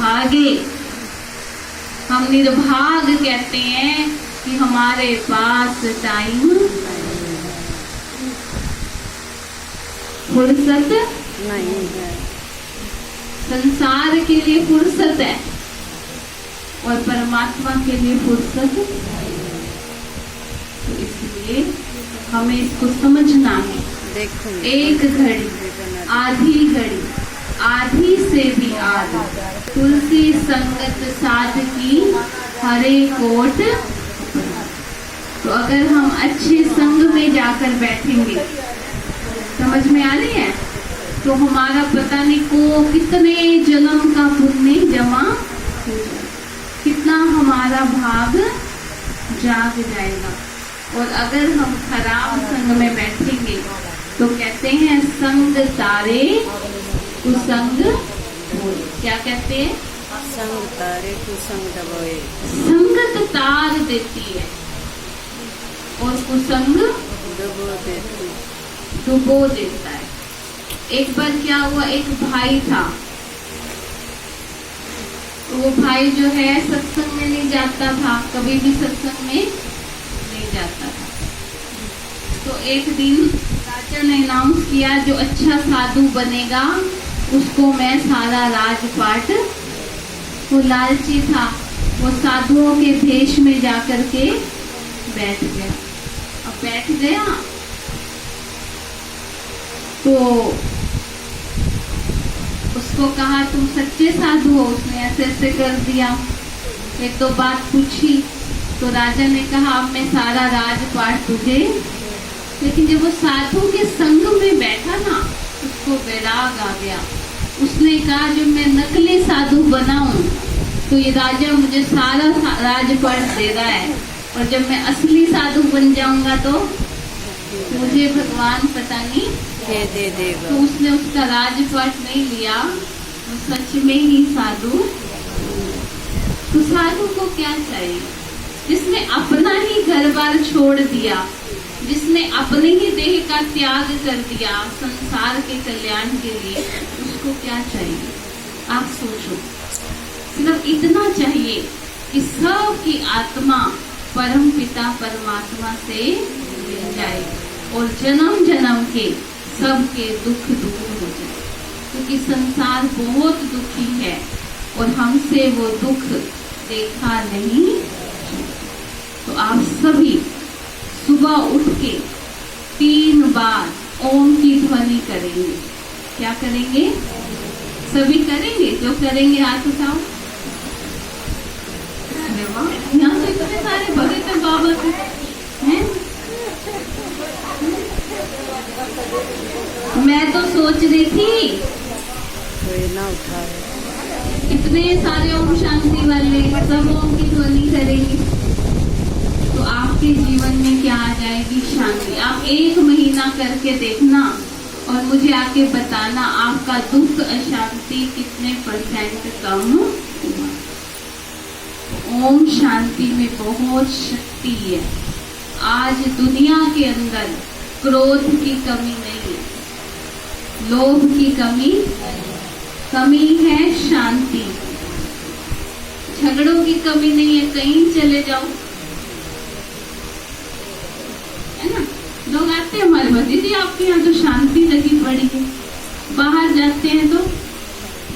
निर्भागे, हम निर्भाग कहते हैं कि हमारे पास टाइम फुर्सत नहीं है। संसार के लिए फुर्सत है और परमात्मा के लिए फुर्सत। तो इसलिए हमें इसको समझना है। देखो एक घड़ी, आधी घड़ी, आधी से भी आधी, तुलसी संगत साध की हरे कोट। तो अगर हम अच्छे संग में जाकर बैठेंगे, समझ में आ रही है, तो हमारा पता नहीं को कितने जन्म का पुण्य जमा हो जाए, कितना हमारा भाग जाग जाएगा। और अगर हम खराब संग में बैठेंगे तो कहते हैं संग तारे कुसंग मोए। क्या कहते हैं? संग तारे कुसंग दबोए। संगत तार देती है और कुसंग डुबो देता है। एक बार क्या हुआ, एक भाई था, वो भाई जो है सत्संग में नहीं जाता था, कभी भी सत्संग में नहीं जाता था। तो एक दिन राजा ने अनाउंस किया जो अच्छा साधु बनेगा उसको मैं सारा राजपाट। वो लालची था, वो साधुओं के भेष में जाकर के बैठ गया। अब बैठ गया तो उसको कहा तुम सच्चे साधु हो। उसने ऐसे ऐसे कर दिया, एक दो बात पूछी। तो राजा ने कहा अब मैं सारा राजपाट तुझे। लेकिन जब वो साधु के संग में बैठा ना, उसको वैराग आ गया। उसने कहा जब मैं नकली साधु बनाऊं तो ये राजा मुझे सारा राजपाट दे रहा है, और जब मैं असली साधु बन जाऊंगा तो मुझे भगवान पता नहीं दे देगा। तो उसने उसका राजपाट नहीं लिया, वो सच में ही साधु। तो साधु को क्या चाहिए? जिसने अपना ही घर बार छोड़ दिया, जिसने अपने ही देह का त्याग कर दिया संसार के कल्याण के लिए, उसको क्या चाहिए? आप सोचो। सिर्फ इतना चाहिए कि सबकी आत्मा परम पिता परमात्मा से मिल जाए और जन्म जन्म के सबके दुख दूर हो जाए, क्योंकि संसार बहुत दुखी है और हमसे वो दुख देखा नहीं। तो आप सभी सुबह उठ के 3 बार ओम की ध्वनि करेंगे। क्या करेंगे? सभी करेंगे? जो करेंगे हाथ उठाओ। अरे वाह, यहाँ से इतने सारे भगत हैं बाबा के हैं। मैं तो सोच रही थी कोई ना उठाए। इतने सारे ओम शांति वाले सब ओम की ध्वनि करेंगे तो आपके जीवन में क्या आ जाएगी? शांति। आप 1 महीना करके देखना और मुझे आके बताना आपका दुख अशांति कितने % कम हुआ। ओम शांति में बहुत शक्ति है। आज दुनिया के अंदर क्रोध की कमी नहीं है, लोभ की कमी है, शांति। झगड़ों की कमी नहीं है, कहीं चले जाओ, है ना। लोग आते हैं हमारे पास, दीदी आपके यहाँ तो शांति लगी पड़ी है। बाहर जाते हैं तो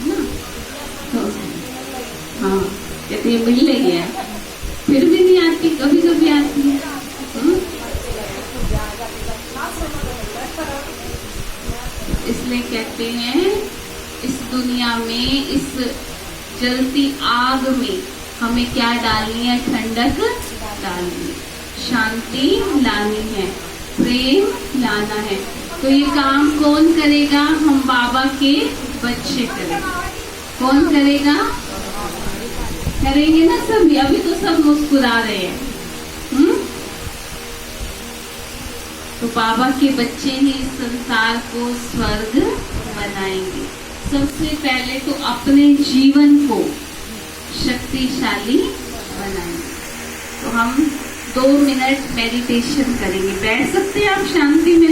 ना, तो हाँ कहते हैं मिलने गया, फिर भी नहीं आती, कभी कभी आती है। इसलिए कहते हैं इस दुनिया में, इस जलती आग में हमें क्या डालनी है? ठंडक डालनी है, शांति लानी है, प्रेम लाना है। तो ये काम कौन करेगा? हम बाबा के बच्चे करेंगे। कौन करेगा? करेंगे ना सभी। अभी तो सब मुस्कुरा रहे हैं। तो बाबा के बच्चे ही इस संसार को स्वर्ग बनाएंगे। सबसे पहले तो अपने जीवन को शक्तिशाली बनाएंगे। तो हम 2 मिनट मेडिटेशन करेंगे। बैठ सकते हैं आप शांति में।